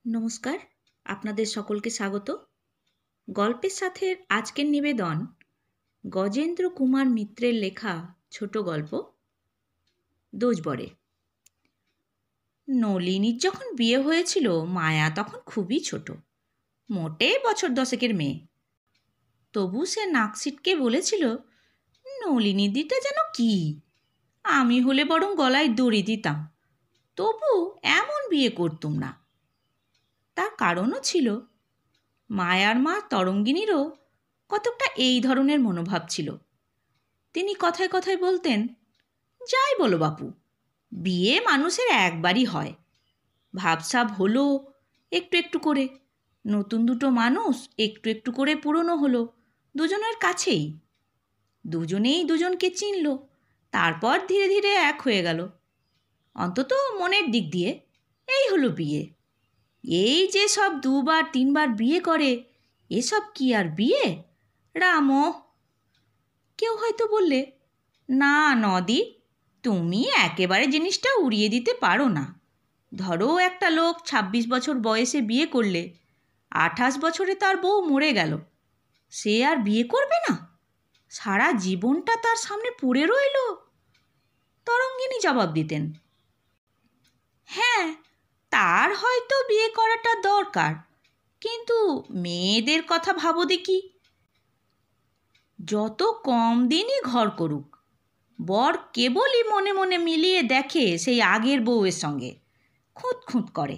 নমস্কার, আপনাদের সকলকে স্বাগত। গল্পের সাথে আজকের নিবেদন গজেন্দ্র কুমার মিত্রের লেখা ছোট গল্প দোজবরে। নলিনীর যখন বিয়ে হয়েছিল মায়া তখন খুবই ছোট, মোটে বছর 10 মেয়ে। তবু সে নাক সিটকে বলেছিল, নলিনীদিটা যেন কি, আমি হলে বরং গলায় দড়ি দিতাম, তবু এমন বিয়ে করতুম না। তার কারণও ছিল, মায়ার মা তরঙ্গিনীরও কতকটা এই ধরনের মনোভাব ছিল। তিনি কথায় কথায় বলতেন, যাই বলো বাপু, বিয়ে মানুষের একবারই হয়, ভাবসাব হলো একটু একটু করে, নতুন দুটো মানুষ একটু একটু করে পুরনো হলো দুজনের কাছেই, দুজনেই দুজনকে চিনল, তারপর ধীরে ধীরে এক হয়ে গেল। অন্তত মনের দিক দিয়ে এই হলো বিয়ে। এই যে সব 2বার 3বার বিয়ে করে, এসব কি আর বিয়ে রামো? কেউ হয়তো বললে, না নদি, তুমি একেবারে জিনিসটা উড়িয়ে দিতে পারো না। ধরো একটা লোক 26 বছর বয়সে বিয়ে করলে, 28 বছরে তার বউ মরে গেল, সে আর বিয়ে করবে না? সারা জীবনটা তার সামনে পড়ে রইল। তরঙ্গিনী জবাব দিতেন, হ্যাঁ, তার হয়তো বিয়ে করাটা দরকার, কিন্তু মেয়েদের কথা ভাবো দেখি। যত কম দিনই ঘর করুক, বর কেবলই মনে মনে মিলিয়ে দেখে সেই আগের বউয়ের সঙ্গে, খুঁত খুঁত করে।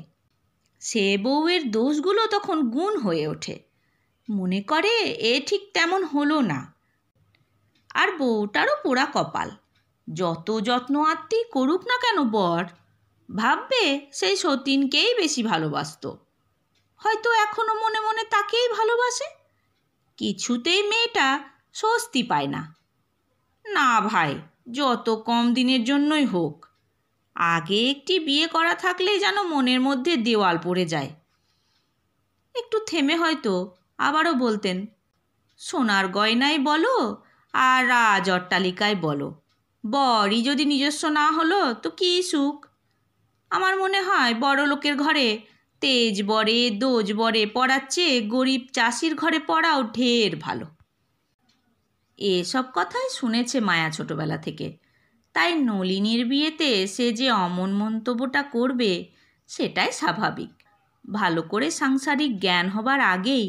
সে বউয়ের দোষগুলো তখন গুণ হয়ে ওঠে, মনে করে এ ঠিক তেমন হলো না। আর বউটারও পোড়া কপাল, যত যত্ন আত্মি করুক না কেন বর, ভাববে সেই সতীনকেই বেশি ভালোবাসত, হয়তো এখনো মনে মনে তাকেই ভালোবাসে। কিছুতেই মেয়েটা স্বস্তি পায় না। না ভাই, যত কম দিনের জন্যই হোক, আগে একটি বিয়ে করা থাকলে যেন মনের মধ্যে দেওয়াল পড়ে যায়। একটু থেমে হয়তো আবারও বলতেন, সোনার গয়নায় বলো আর রাজ অট্টালিকায় বলো, বরই যদি নিজস্ব না হলো তো কী সুখ। আমার মনে হয় বড় লোকের ঘরে তেজ বরে দোজ বরে পড়ার চেয়ে গরিব চাষির ঘরে পড়াও ঢের ভালো। এসব কথাই শুনেছে মায়া ছোটবেলা থেকে, তাই নলিনীর বিয়েতে সে যে অমন মন্তব্যটা করবে সেটাই স্বাভাবিক। ভালো করে সাংসারিক জ্ঞান হবার আগেই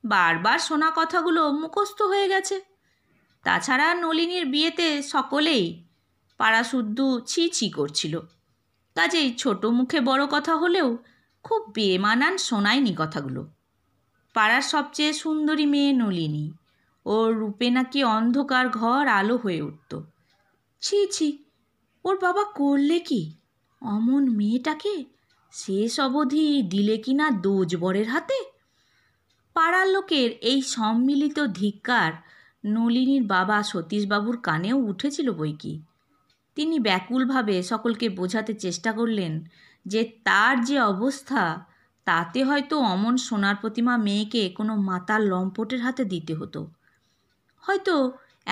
বারবার শোনা কথাগুলো মুখস্থ হয়ে গেছে। তাছাড়া নলিনীর বিয়েতে সকলেই পাড়াশুদ্ধ ছি ছি করছিল, কাজেই ছোট মুখে বড় কথা হলেও খুব বেমানান শোনায়নি কথাগুলো। পাড়ার সবচেয়ে সুন্দরী মেয়ে নলিনী, ওর রূপে নাকি অন্ধকার ঘর আলো হয়ে উঠত। ছি ছি, ওর বাবা করলে কি অমন মেয়েটাকে শেষ অবধি দিলে কি না দোজবরের হাতে? পাড়ার লোকের এই সম্মিলিত ধিক্কার নলিনীর বাবা সতীশবাবুর কানেও উঠেছিল বইকি। তিনি ব্যাকুলভাবে সকলকে বোঝাতে চেষ্টা করলেন যে তার যে অবস্থা, তাতে হয়তো অমন সোনার প্রতিমা মেয়েকে কোনো মাতাল লম্পটের হাতে দিতে হতো। হয়তো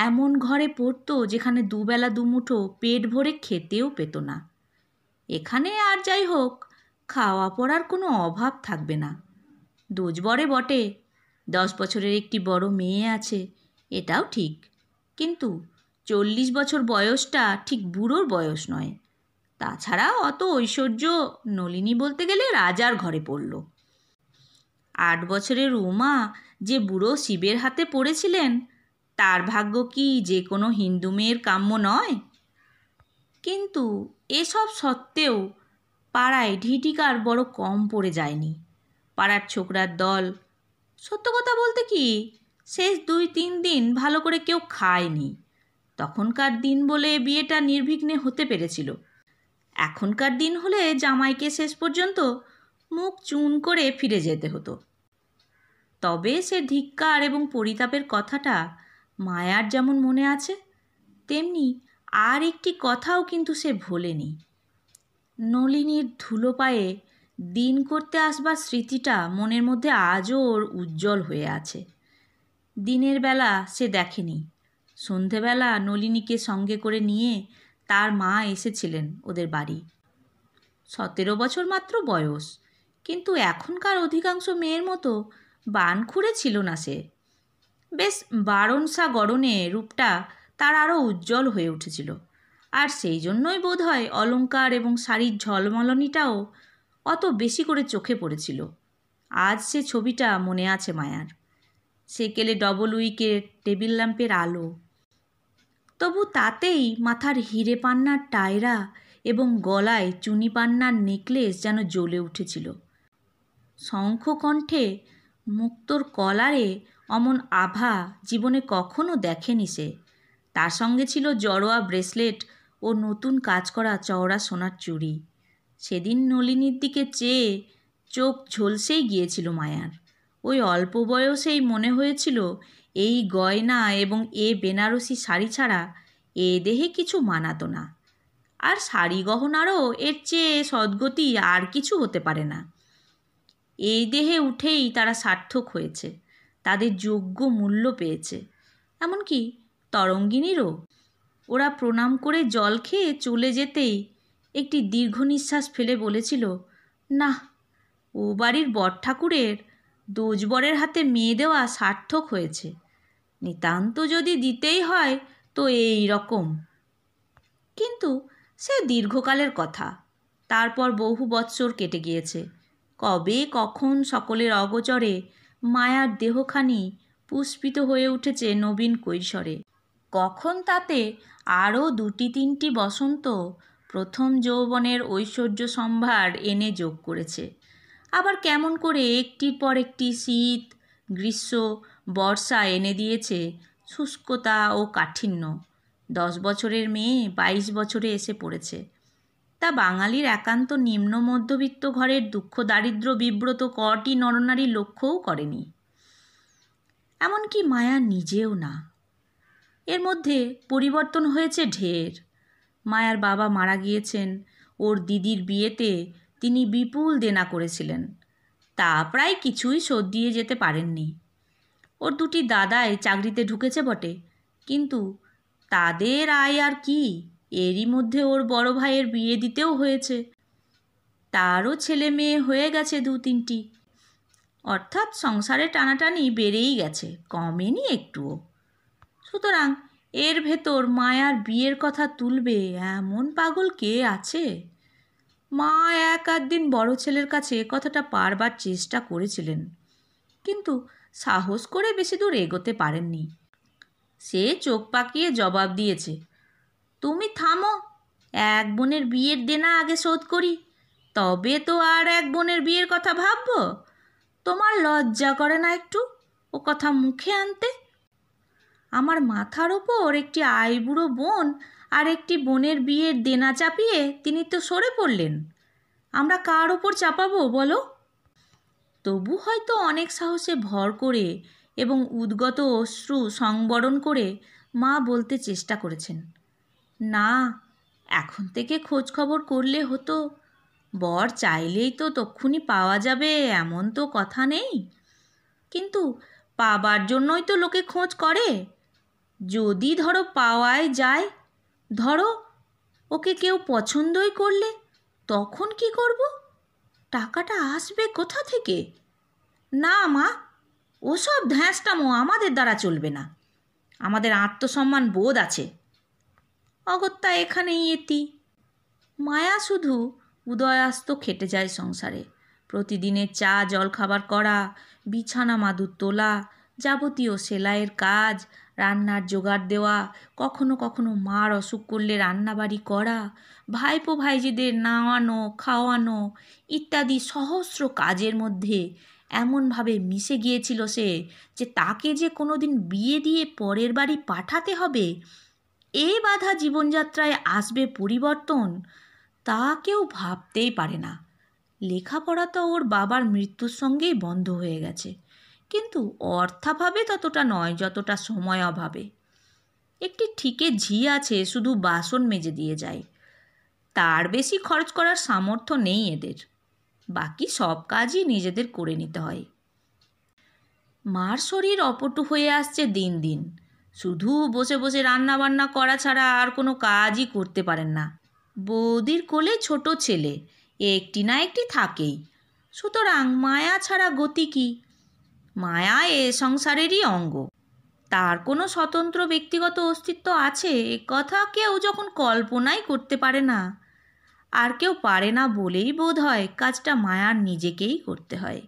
এমন ঘরে পড়তো যেখানে দুবেলা দুমুঠো পেট ভরে খেতেও পেত না। এখানে আর যাই হোক, খাওয়া পড়ার কোনো অভাব থাকবে না। দোজবরে বটে 10 বছরের একটি বড় মেয়ে আছে, এটাও ঠিক, কিন্তু 40 বছর বয়সটা ঠিক বুড়োর বয়স নয়। তাছাড়া অত ঐশ্বর্য নলিনী বলতে গেলে রাজার ঘরে পড়ল। 8 বছরের উমা যে বুড়ো শিবের হাতে পড়েছিলেন, তার ভাগ্য কি যে কোনো হিন্দু মেয়ের কাম্য নয়? কিন্তু এসব সত্ত্বেও পাড়ায় ঢিঢিকার বড় কম পড়ে যায়নি। পাড়ার ছোকরার দল, সত্য কথা বলতে কি, শেষ 2-3 দিন ভালো করে কেউ খায়নি। তখনকার দিন বলে বিয়েটা নির্বিঘ্নে হতে পেরেছিল। এখনকার দিন হলে জামাইকে শেষ পর্যন্ত মুখ চুন করে ফিরে যেতে হতো। তবে সে ধিক্কার এবং পরিতাপের কথাটা মায়ার যেমন মনে আছে, তেমনি আর একটি কথাও কিন্তু সে ভোলেনি। নলিনীর ধুলো পায়ে দিন করতে আসবার স্মৃতিটা মনের মধ্যে আজও ওর উজ্জ্বল হয়ে আছে। দিনের বেলা সে দেখেনি, সন্ধেবেলা নলিনীকে সঙ্গে করে নিয়ে তার মা এসেছিলেন ওদের বাড়ি। 17 বছর মাত্র বয়স, কিন্তু এখনকার অধিকাংশ মেয়ের মতো বানখুড়ে ছিল না সে। বেশ বারণসা গড়নে রূপটা তার আরও উজ্জ্বল হয়ে উঠেছিল, আর সেই জন্যই বোধহয় অলংকার এবং শাড়ির ঝলমলনিটাও অত বেশি করে চোখে পড়েছিল। আজ সে ছবিটা মনে আছে মায়ার, সেকেলে ডবল উইকের টেবিল ল্যাম্পের আলো। তবু তাতেই মাথার হিরে পান্নার টায়রা এবং গলায় চুনি পান্নার নেকলেস যেন জ্বলে উঠেছিল। শঙ্খকণ্ঠে মুক্তোর কলারে অমন আভা জীবনে কখনো দেখেনি সে। তার সঙ্গে ছিল জড়োয়া ব্রেসলেট ও নতুন কাজ করা চওড়া সোনার চুড়ি। সেদিন নলিনীর দিকে চেয়ে চোখ ঝলসেই গিয়েছিল মায়ার। ওই অল্প বয়সেই মনে হয়েছিল এই গয়না এবং এ বেনারসি শাড়ি ছাড়া এ দেহে কিছু মানাতো না, আর শাড়ি গহনারও এর চেয়ে সদ্গতি আর কিছু হতে পারে না। এই দেহে উঠেই তারা সার্থক হয়েছে, তাদের যোগ্য মূল্য পেয়েছে। এমনকি তরঙ্গিনীরও। ওরা প্রণাম করে জল খেয়ে চলে যেতেই একটি দীর্ঘ নিঃশ্বাস ফেলে বলেছিল, না, ও বাড়ির বরঠাকুরের দোজবরের হাতে মেয়ে দেওয়া সার্থক হয়েছে। নিতান্ত যদি দিতেই হয় তো এই রকম। কিন্তু সে দীর্ঘকালের কথা, তারপর বহু বৎসর কেটে গিয়েছে। কবে কখন সকলের অগোচরে মায়ার দেহখানি পুষ্পিত হয়ে উঠেছে নবীন কৈশোরে। কখন তাতে আরও 2-3টি বসন্ত প্রথম যৌবনের ঐশ্বর্য সম্ভার এনে যোগ করেছে। আবার কেমন করে একটির পর একটি শীত, গ্রীষ্ম, বর্ষা এনে দিয়েছে শুষ্কতা ও কাঠিন্য। 10 বছরের মেয়ে 22 বছরে এসে পড়েছে। তা বাঙালির একান্ত নিম্ন মধ্যবিত্ত ঘরের দুঃখ দারিদ্র বিব্রত কটি নরনারী লক্ষ্যও করেনি, এমনকি মায়া নিজেও না। এর মধ্যে পরিবর্তন হয়েছে ঢের। মায়ার বাবা মারা গিয়েছেন। ওর দিদির বিয়েতে তিনি বিপুল দেনা করেছিলেন, তা প্রায় কিছুই শোধ দিয়ে যেতে পারেননি। ওর 2টি দাদাই চাকরিতে ঢুকেছে বটে, কিন্তু তাদের আয় আর কি। এরই মধ্যে ওর বড় ভাইয়ের বিয়ে দিতেও হয়েছে। তারও ছেলে মেয়ে হয়ে গেছে 2-3টি। অর্থাৎ সংসারে টানাটানি বেড়েই গেছে, কমেনি একটুও। সুতরাং এর ভেতর মায়ার বিয়ের কথা তুলবে এমন পাগল কে আছে? মা এক আধদিন বড় ছেলের কাছে কথাটা পারবার চেষ্টা করেছিলেন, কিন্তু সাহস করে বেশি দূর এগোতে পারেননি। সে চোখ পাকিয়ে জবাব দিয়েছে, তুমি থামো, এক বোনের বিয়ের দেনা আগে শোধ করি, তবে তো আর এক বোনের বিয়ের কথা ভাববো। তোমার লজ্জা করে না একটু ও কথা মুখে আনতে? আমার মাথার ওপর একটি আইবুড়ো বোন আর একটি বোনের বিয়ের দেনা চাপিয়ে তিনি তো সরে পড়লেন। আমরা কার ওপর চাপাবো বলো? তবু হয়তো অনেক সাহসে ভর করে এবং উদ্গত অশ্রু সংবরণ করে মা বলতে চেষ্টা করেছেন, না, এখন থেকে খোঁজ খবর করলে হতো। বর চাইলেই তো তক্ষুনি পাওয়া যাবে এমন তো কথা নেই। কিন্তু পাবার জন্যই তো লোকে খোঁজ করে। যদি ধরো পাওয়াই যায়, ধরো ওকে কেউ পছন্দই করলে, তখন কি করব? টাকাটা আসবে কোথা থেকে? না মা, ওসব ধ্যাঁসটামো আমাদের দ্বারা চলবে না। আমাদের আত্মসম্মান বোধ আছে। অগত্যা এখানেই এতি। মায়া শুধু উদয়াস্ত খেটে যায় সংসারে। প্রতিদিনের চা জলখাবার করা, বিছানা মাদুর তোলা, যাবতীয় সেলাইয়ের কাজ, রান্নার জোগাড় দেওয়া, কখনো কখনো মার অসুখ করলে রান্নাবাড়ি করা, ভাইপো ভাইজিদের নাওয়ানো খাওয়ানো ইত্যাদি সহস্র কাজের মধ্যে এমনভাবে মিশে গিয়েছিল সে যে তাকে যে কোনো দিন বিয়ে দিয়ে পরের বাড়ি পাঠাতে হবে, এই বাধা জীবনযাত্রায় আসবে পরিবর্তন, তা কেউ ভাবতেই পারে না। লেখাপড়া তো ওর বাবার মৃত্যুর সঙ্গেই বন্ধ হয়ে গেছে, কিন্তু অর্থাভাবে ততটা নয় যতটা সময় অভাবে। একটি ঠিকে ঝি আছে, শুধু বাসন মেজে দিয়ে যায়। তার বেশি খরচ করার সামর্থ্য নেই এদের। বাকি সব কাজই নিজেদের করে নিতে হয়। মার শরীর অপটু হয়ে আসছে দিন দিন। শুধু বসে বসে রান্না বান্না করা ছাড়া আর কোনো কাজই করতে পারেন না। বৌদির কোলে ছোট ছেলে একটি না একটি থাকেই। সুতরাং মায়া ছাড়া গতি কি? মায়া এ সংসারেরই অঙ্গ। তার কোনো স্বতন্ত্র ব্যক্তিগত অস্তিত্ব আছে এ কথা কেউ যখন কল্পনাই করতে পারে না, আর কেউ পারে না বলেই বোধ হয় কাজটা মায়ার নিজেকেই করতে হয়।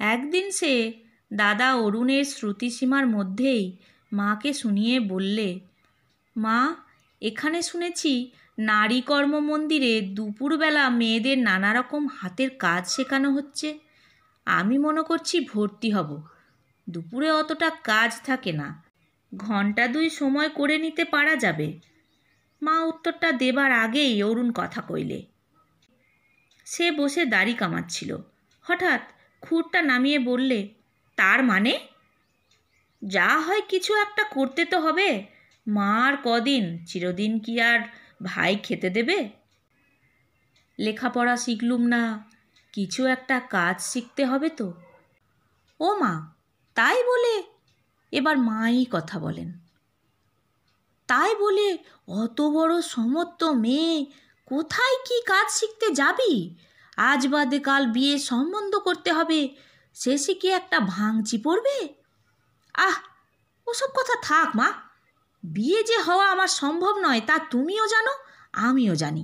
একদিন সে দাদা অরুণের শ্রুতিসীমার মধ্যেই মাকে শুনিয়ে বললে, মা, এখানে শুনেছি নারী কর্ম মন্দিরে দুপুরবেলা মেয়েদের নানা রকম হাতের কাজ শেখানো হচ্ছে। আমি মনে করছি ভর্তি হব। দুপুরে অতটা কাজ থাকে না, ঘন্টা দুই সময় করে নিতে পারা যাবে। মা উত্তরটা দেবার আগেই অরুণ কথা কইলে। সে বসে দাড়ি কামাচ্ছিল। হঠাৎ খুরটা নামিয়ে বললে, তার মানে? যা হয় কিছু একটা করতে তো হবে। মা আর কদিন, চিরদিন কি আর ভাই খেতে দেবে? লেখাপড়া শিখলুম না, কিছু একটা কাজ শিখতে হবে তো। ও মা, তাই বলে? এবার মাই কথা বলেন। তাই বলে অত বড় সমর্থ মেয়ে কোথায় কি কাজ শিখতে যাবি? আজ বাদে কাল বিয়ে সম্বন্ধ করতে হবে, শেষে কি একটা ভাঙচি পড়বে? আহ, ওসব কথা থাক মা। বিয়ে যে হওয়া আমার সম্ভব নয় তা তুমিও জানো, আমিও জানি।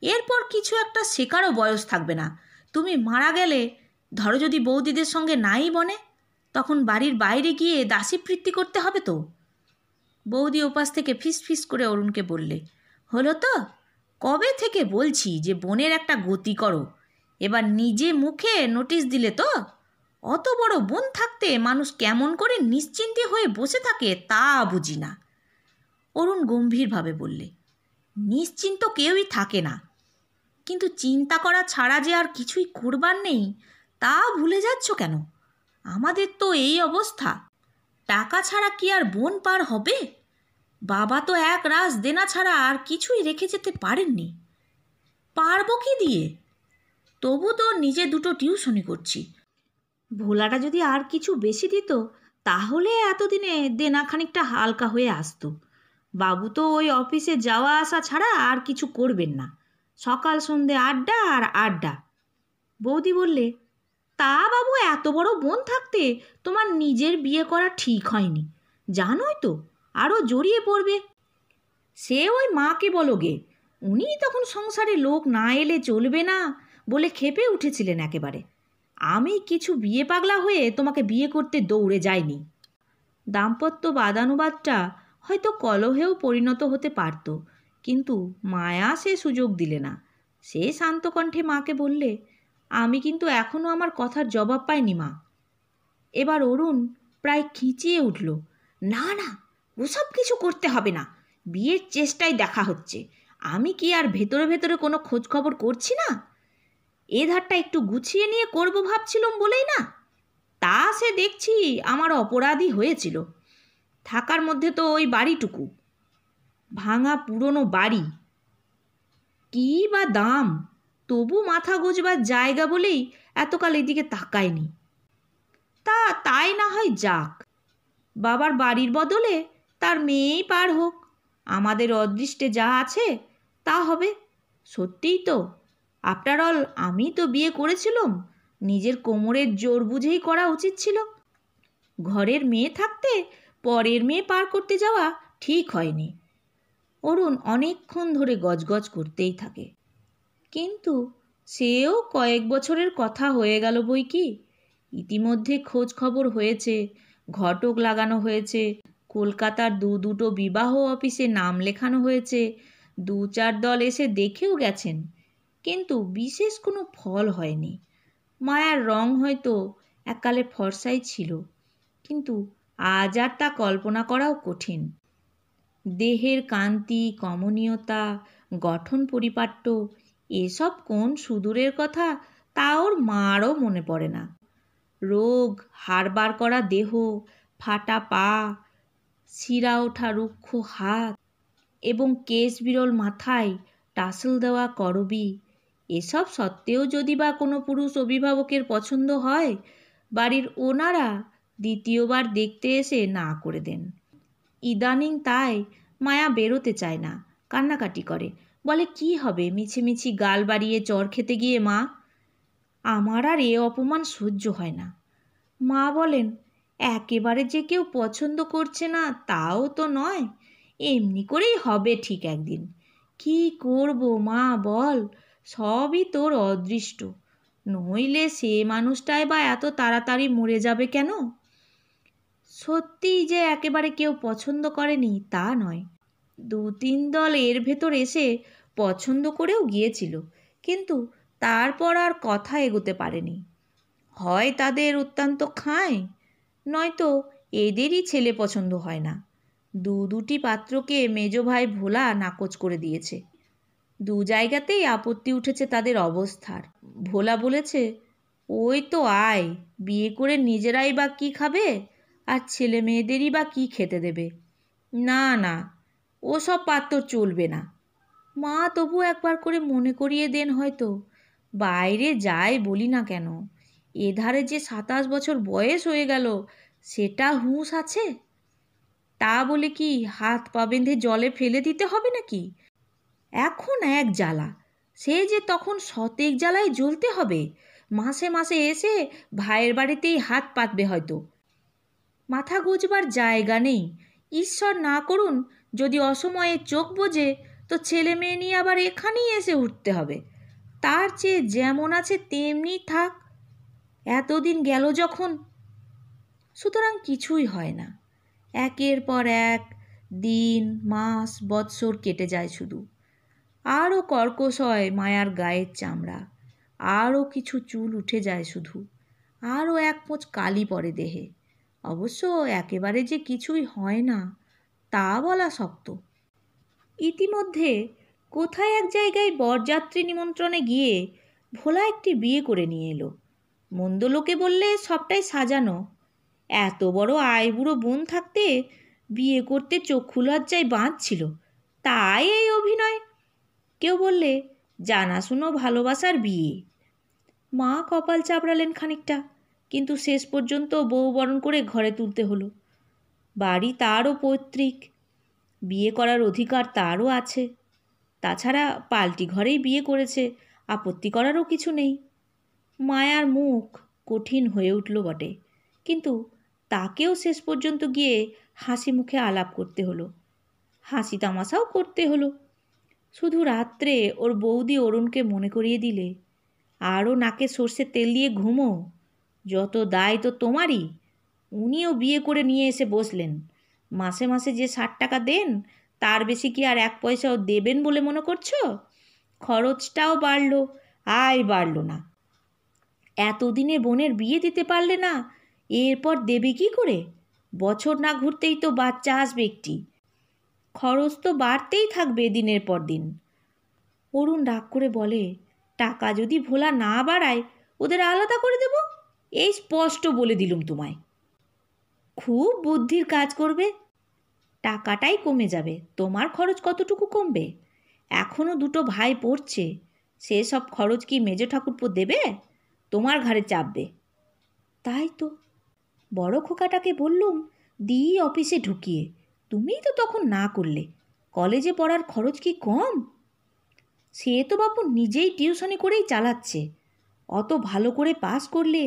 এরপর কিছু একটা শেখারও বয়স থাকবে না। তুমি মারা গেলে, ধরো যদি বৌদিদের সঙ্গে নাই বনে, তখন বাড়ির বাইরে গিয়ে দাসীবৃত্তি করতে হবে তো। বৌদি ওপাশ থেকে ফিস ফিস করে অরুণকে বললে, হলো তো? কবে থেকে বলছি যে বোনের একটা গতি করো, এবার নিজে মুখে নোটিশ দিলে তো। অত বড় বোন থাকতে মানুষ কেমন করে নিশ্চিন্তে হয়ে বসে থাকে তা বুঝি না। অরুণ গম্ভীরভাবে বললে, নিশ্চিন্ত কেউই থাকে না, কিন্তু চিন্তা করা ছাড়া যে আর কিছুই করবার নেই তা ভুলে যাচ্ছ কেন? আমাদের তো এই অবস্থা। টাকা ছাড়া কি আর বোন পার হবে? বাবা তো এক রাস দেনা ছাড়া আর কিছুই রেখে যেতে পারেননি। পারবো কি দিয়ে? তবু তো নিজে দুটো টিউশনি করছি। ভোলাটা যদি আর কিছু বেশি দিত তাহলে এতদিনে দেনা খানিকটা হালকা হয়ে আসতো। বাবু তো ওই অফিসে যাওয়া আসা ছাড়া আর কিছু করবেন না, সকাল সন্ধে আড্ডা আর আড্ডা। বৌদি বললে, তা বাবু, এত বড় বোন থাকতে তোমার নিজের বিয়ে করা ঠিক হয়নি, জানোই তো, আরও জড়িয়ে পড়বে। সে ওই মাকে বলো গে, উনি তখন সংসারে লোক না এলে চলবে না বলে ক্ষেপে উঠেছিলেন একেবারে। আমি কিছু বিয়ে পাগলা হয়ে তোমাকে বিয়ে করতে দৌড়ে যাইনি। দাম্পত্য বাদানুবাদটা হয়তো কলহেও পরিণত হতে পারত, কিন্তু মায়া সে সুযোগ দিলে না। সে শান্ত কণ্ঠে মাকে বললে, আমি কিন্তু এখনও আমার কথার জবাব পাইনি মা। এবার অরুণ প্রায় খিঁচিয়ে উঠল, না না, ওসব কিছু করতে হবে না, বিয়ের চেষ্টাই দেখা হচ্ছে। আমি কি আর ভেতরে ভেতরে কোনো খোঁজ খবর করছি না? এ ধারটা একটু গুছিয়ে নিয়ে করব ভাবছিলাম বলেই না। তা সে দেখছি আমার অপরাধী হয়েছিল। থাকার মধ্যে তো ওই বাড়িটুকু, ভাঙা পুরনো বাড়ি, কী বা দাম, তবু মাথা গোজবার জায়গা বলেই এতকাল এদিকে তাকায়নি। তাই না হয় যাক, বাবার বাড়ির বদলে তার মেয়েই পার হোক। আমাদের অদৃষ্টে যা আছে তা হবে। সত্যিই তো, আফটার অল আমি তো বিয়ে করেছিলাম, নিজের কোমরের জোর বুঝেই করা উচিত ছিল। ঘরের মেয়ে থাকতে পরের মেয়ে পার করতে যাওয়া ঠিক হয়নি। অরুণ অনেকক্ষণ ধরে গজগজ করতেই থাকে, কিন্তু সেও কয়েক বছরের কথা হয়ে গেল বই কি। ইতিমধ্যে খোঁজ খবর হয়েছে, ঘটক লাগানো হয়েছে, কলকাতার দুটো বিবাহ অফিসে নাম লেখানো হয়েছে, 2-4 দল এসে দেখেও গেছেন, কিন্তু বিশেষ কোনো ফল হয়নি। মায়ার রং হয়তো এককালে ফর্সাই ছিল, কিন্তু আজ আর তা কল্পনা করাও কঠিন। দেহের কান্তি, কমনীয়তা, গঠন পরিপাট্য, এসব কোন সুদূরের কথা তা ওর মারও মনে পড়ে না। রোগ, হাড়বার করা দেহ, ফাটা পা, শিরা ওঠা রুক্ষ হাত এবং কেশ বিরল মাথায় টাসেল দেওয়া করবি, এসব সত্ত্বেও যদি বা কোনো পুরুষ অভিভাবকের পছন্দ হয়, বাড়ির ওনারা দ্বিতীয়বার দেখতে এসে না করে দেন। ইদানিং তাই মায়া বেরোতে চায় না, কান্নাকাটি করে, বলে কি হবে মিছিমিছি গাল বাড়িয়ে চর খেতে গিয়ে মা। আমার আর এ অপমান সহ্য হয় না। মা বলেন, একেবারে যে কেউ পছন্দ করছে না তাও তো নয়, এমনি করেই হবে ঠিক একদিন। কি করব মা বল, সবই তোর অদৃষ্ট, নইলে সে মানুষটাই বা এত তাড়াতাড়ি মরে যাবে কেন? সত্যিই যে একেবারে কেউ পছন্দ করেনি তা নয়, 2-3 দল এর ভেতর এসে পছন্দ করেও গিয়েছিল, কিন্তু তারপর আর কথা এগোতে পারেনি। হয় তাদের অত্যন্ত খায়, নয়তো এদেরই ছেলে পছন্দ হয় না। দুটি পাত্রকে মেজ ভাই ভোলা নাকচ করে দিয়েছে। 2 জায়গাতেই আপত্তি উঠেছে তাদের অবস্থার। ভোলা বলেছে, ওই তো আয়, বিয়ে করে নিজেরাই বা কী খাবে, আর ছেলে মেয়েদেরই বা কী খেতে দেবে। না না, ওসব পাত্র চলবে না। মা তবু একবার করে মনে করিয়ে দেন হয়তো, বাইরে যাই বলি না কেন, এধারে যে 27 বছর বয়স হয়ে গেল, সেটা হুঁশ আছে? তা বলে কি হাত পা বেঁধে জলে ফেলে দিতে হবে নাকি? এখন এক জ্বালা, সে যে তখন শতেক জ্বালায় জ্বলতে হবে। মাসে মাসে এসে ভাইয়ের বাড়িতেই হাত পাতবে হয়তো। মাথা গুজবার জায়গা নেই। ঈশ্বর না করুন যদি অসময়ে চোখ বোঝে, তো ছেলে মেয়ে নিয়ে আবার এখানেই এসে উঠতে হবে। তার চেয়ে যেমন আছে তেমনি থাক, এতদিন গেল যখন। সুতরাং কিছুই হয় না। একের পর এক দিন, মাস, বৎসর কেটে যায় শুধু। আরও কর্কশ হয় মায়ার গায়ের চামড়া, আরও কিছু চুল উঠে যায় শুধু, আরও এক মোচ কালি পড়ে দেহে। অবশ্য একেবারে যে কিছুই হয় না তা বলা শক্ত। ইতিমধ্যে কোথায় এক জায়গায় বরযাত্রী নিমন্ত্রণে গিয়ে ভোলা একটি বিয়ে করে নিয়ে এলো। মন্দ লোকে বললে সবটাই সাজানো। এত বড় আইবুড়ো বোন থাকতে বিয়ে করতে চক্ষু লজ্জায় বাঁধছিল, তাই এই অভিনয়। কেউ বললে জানাশুনো ভালোবাসার বিয়ে। মা কপাল চাপড়ালেন খানিকটা, কিন্তু শেষ পর্যন্ত বউ বরণ করে ঘরে তুলতে হলো। বাড়ি তারও পৈতৃক, বিয়ে করার অধিকার তারও আছে। তাছাড়া পাল্টি ঘরেই বিয়ে করেছে, আপত্তি করারও কিছু নেই। মায়ার মুখ কঠিন হয়ে উঠল বটে, কিন্তু তাকেও শেষ পর্যন্ত গিয়ে হাসি মুখে আলাপ করতে হলো, হাসি তামাশাও করতে হলো। শুধু রাত্রে ওর বৌদি অরুণকে মনে করিয়ে দিলে, আরও নাকে সর্ষের তেল দিয়ে ঘুমো, যত দায় তো তোমারই। উনিও বিয়ে করে নিয়ে এসে বসলেন, মাসে মাসে যে 60 টাকা দেন তার বেশি কি আর 1 পয়সাও দেবেন বলে মনে করছো? খরচটাও বাড়ল, আয় বাড়ল না। এতদিনে বোনের বিয়ে দিতে পারলে না, এরপর দেবে কি করে? বছর না ঘুরতেই তো বাচ্চা আসবে একটি, খরচ তো বাড়তেই থাকবে দিনের পর দিন। অরুণ রাগ করে বলে, টাকা যদি ভোলা না বাড়ায় ওদের আলাদা করে দেব, এই স্পষ্ট বলে দিলুম তোমায়। খুব বুদ্ধির কাজ করবে, টাকাটাই কমে যাবে, তোমার খরচ কতটুকু কমবে? এখনও 2টো ভাই পড়ছে, সেসব খরচ কি মেজ ঠাকুরপো দেবে? তোমার ঘাড়ে চাপবে। তাই তো, বড় খোকাটাকে বললুম দিই অফিসে ঢুকিয়ে, তুমিই তো তখন না করলে। কলেজে পড়ার খরচ কি কম? সে তো বাপু নিজেই টিউশনি করেই চালাচ্ছে। অত ভালো করে পাস করলে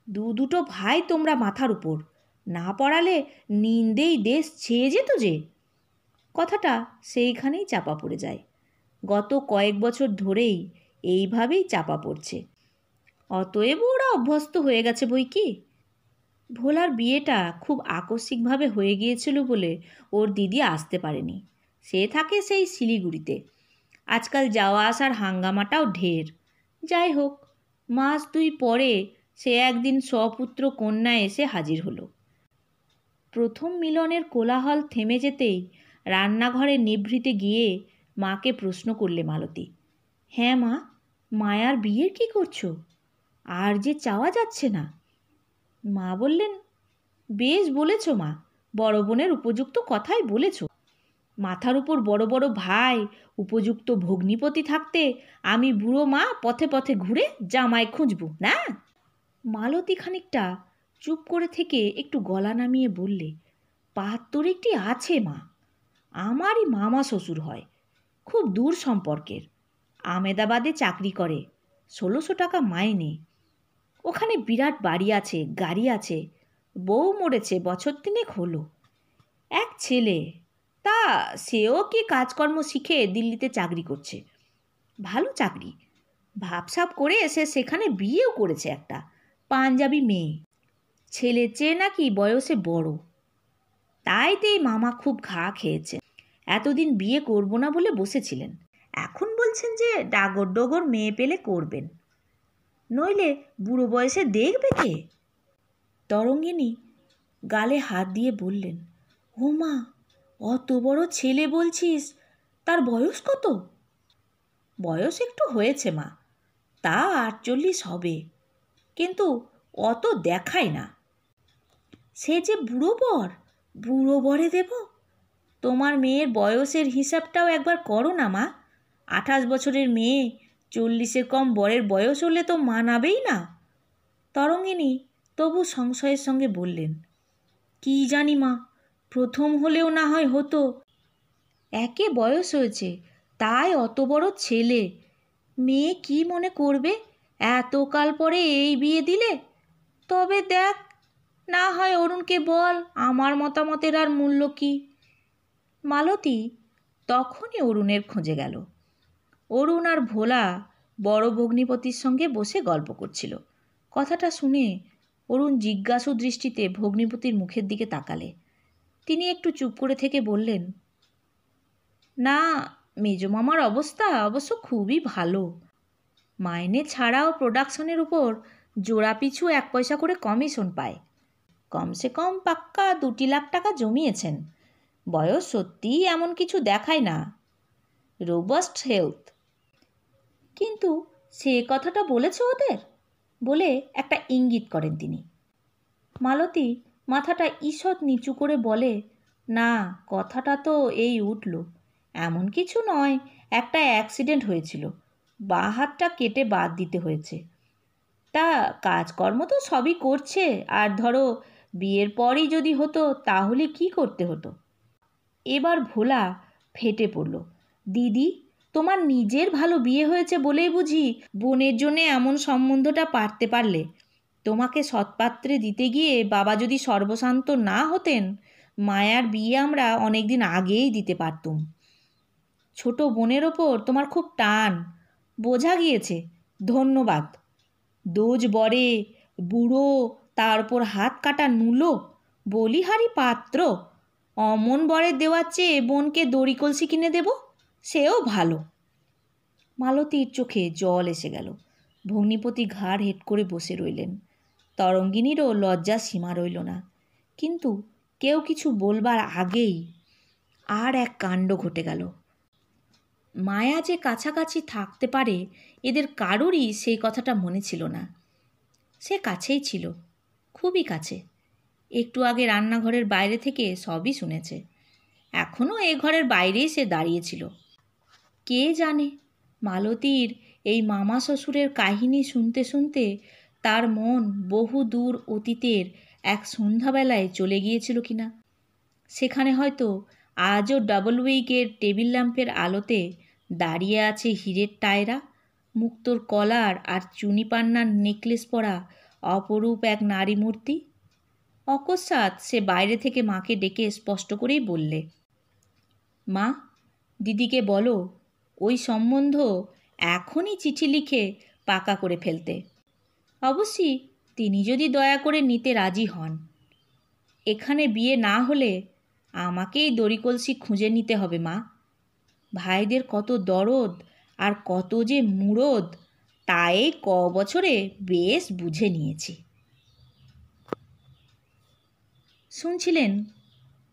2 ভাই তোমরা মাথার উপর, না পড়ালে নিন্দেই দেশ ছেয়ে যেত যে। কথাটা সেইখানেই চাপা পড়ে যায়। গত কয়েক বছর ধরেই এইভাবেই চাপা পড়ছে। অতএব ওরা অভ্যস্ত হয়ে গেছে বই কি। ভোলার বিয়েটা খুব আকস্মিকভাবে হয়ে গিয়েছিল বলে ওর দিদি আসতে পারেনি। সে থাকে সেই শিলিগুড়িতে। আজকাল যাওয়া আসার হাঙ্গামাটাও ঢের। যাই হোক, মাস 2 পরে সে একদিন স্বপুত্র কন্যা এসে হাজির হলো। প্রথম মিলনের কোলাহল থেমে যেতেই রান্নাঘরে নিভৃতে গিয়ে মাকে প্রশ্ন করলে মালতী, হ্যাঁ মা, মায়ার বিয়ের কি করছো? আর যে চাওয়া যাচ্ছে না। মা বললেন, বেশ বলেছ মা, বড় বোনের উপযুক্ত কথাই বলেছ। মাথার উপর বড় বড় ভাই, উপযুক্ত ভগ্নিপতি থাকতে আমি বুড়ো মা পথে পথে ঘুরে জামাই খুঁজব না? মালতী খানিকটা চুপ করে থেকে একটু গলা নামিয়ে বললে, পাত্তর একটি আছে মা, আমারই মামা শ্বশুর হয়, খুব দূর সম্পর্কের, আমেদাবাদে চাকরি করে, 1600 টাকা মাইনে। ওখানে বিরাট বাড়ি আছে, গাড়ি আছে, বউ মরেছে বছর 3 হলো। এক ছেলে, তা সেও কি কাজকর্ম শিখে দিল্লিতে চাকরি করছে, ভালো চাকরি। ভাবসাব করে এসে সেখানে বিয়েও করেছে একটা পাঞ্জাবি মেয়ে। ছেলের চেয়ে নাকি বয়সে বড়। তাইতেই মামা খুব ঘা খেয়েছে। এতদিন বিয়ে করব না বলে বসেছিলেন, এখন বলছেন যে ডাগর ডগর মেয়ে পেলে করবেন, নইলে বুড়ো বয়সে দেখবে কে? তরঙ্গিনী গালে হাত দিয়ে বললেন, ও মা, অত বড় ছেলে বলছিস, তার বয়স কত? বয়স একটু হয়েছে মা, তা 48 হবে, কিন্তু অত দেখায় না। সে যে বুড়ো বর, বুড়ো বরে দেব? তোমার মেয়ের বয়সের হিসাবটাও একবার করো না মা। 28 বছরের মেয়ে 40-এর কম বরের বয়স হলে তো মানাবেই না। তরঙ্গিনী তবু সংশয়ের সঙ্গে বললেন, কি জানি মা, প্রথম হলেও না হয় হতো। একে বয়স হয়েছে, তাই অত বড় ছেলে। মেয়ে কি মনে করবে এতকাল পরে এই বিয়ে দিলে? তবে দেখ, না হয় অরুণকে বল আমার মতামতের আর মূল্য কি। মালতী তখনই অরুণের খোঁজে গেল। অরুণ আর ভোলা বড় ভগ্নিপতির সঙ্গে বসে গল্প করছিল। কথাটা শুনে অরুণ জিজ্ঞাসু দৃষ্টিতে ভগ্নিপতির মুখের দিকে তাকালে। তিনি একটু চুপ করে থেকে বললেন, না, মেজমামার অবস্থা অবশ্য খুবই ভালো। মাইনে ছাড়াও প্রোডাকশনের উপর জোড়া পিছু 1 পয়সা করে কমিশন পায়। কমসে কম পাক্কা 2 লাখ টাকা জমিয়েছেন। বয়স সত্যিই এমন কিছু দেখায় না, রোবাস্ট হেলথ। কিন্তু সে কথাটা বলেছ ওদের? বলে একটা ইঙ্গিত করেন তিনি। মালতী মাথাটা ঈষৎ নিচু করে বলে, না, কথাটা তো এই উঠল। এমন কিছু নয়, একটা অ্যাক্সিডেন্ট হয়েছিল, বাঁ হাতটা কেটে বাদ দিতে হয়েছে। তা কাজকর্ম তো সবই করছে, আর ধরো বিয়ের পরই যদি হতো তাহলে কি করতে হতো? এবার ভোলা ফেটে পড়ল, দিদি, তোমার নিজের ভালো বিয়ে হয়েছে বলেই বুঝি বোনের জন্যে এমন সম্বন্ধটা পারতে পারলে? তোমাকে সৎপাত্রে দিতে গিয়ে বাবা যদি সর্বশান্ত না হতেন, মায়ার বিয়ে আমরা অনেক দিন আগেই দিতে পারতুম। ছোট বোনের ওপর তোমার খুব টান, বোঝা গিয়েছে। ধন্যবাদ। দোজ বরে, বুড়ো, তার ওপর হাত কাটা নুলো, বলিহারি পাত্র, অমন বরের দেওয়ার চেয়ে বোনকে দড়ি কলসি কিনে দেব, সেও ভালো। মালতীর চোখে জল এসে গেল। ভগ্নিপতি ঘাড় হেট করে বসে রইলেন। তরঙ্গিনীরও লজ্জার সীমা রইল না। কিন্তু কেউ কিছু বলবার আগেই আর এক কাণ্ড ঘটে গেল। মায়া যে কাছাকাছি থাকতে পারে এদের কারোরই সেই কথাটা মনে ছিল না। সে কাছেই ছিল, খুবই কাছে। একটু আগে রান্নাঘরের বাইরে থেকে সবই শুনেছে। এখনও এ ঘরের বাইরেই সে দাঁড়িয়েছিল। কে জানে মালতীর এই মামা শ্বশুরের কাহিনী শুনতে শুনতে তার মন বহু দূর অতীতের এক সন্ধ্যাবেলায় চলে গিয়েছিল কিনা। সেখানে হয়তো আজও ডাবল উইকের টেবিল ল্যাম্পের আলোতে দাঁড়িয়ে আছে হীরের টায়রা, মুক্তোর কলার আর চুনি পান্নার নেকলেস পরা অপরূপ এক নারী মূর্তি। অকস্মাৎ সে বাইরে থেকে মাকে ডেকে স্পষ্ট করেই বললে, মা, দিদিকে বলো ওই সম্বন্ধ এখনই চিঠি লিখে পাকা করে ফেলতে। অবশ্যই তিনি যদি দয়া করে নিতে রাজি হন। এখানে বিয়ে না হলে আমাকেই দড়িকলসি খুঁজে নিতে হবে মা। ভাইদের কত দরদ আর কত যে মুরদ, তাই বছরে বেশ বুঝে নিয়েছি। শুনছিলেন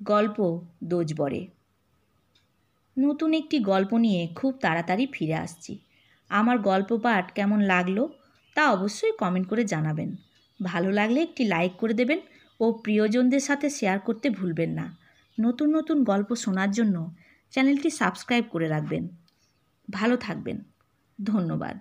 গল্প দোজবরে। নতুন একটি গল্প নিয়ে খুব তাড়াতাড়ি ফিরে আসছি। আমার গল্প পাঠ কেমন লাগলো তা অবশ্যই কমেন্ট করে জানাবেন। ভালো লাগলে একটি লাইক করে দেবেন ও প্রিয়জনদের সাথে শেয়ার করতে ভুলবেন না। নতুন নতুন গল্প শোনার জন্য চ্যানেলটি সাবস্ক্রাইব করে রাখবেন। ভালো থাকবেন। ধন্যবাদ।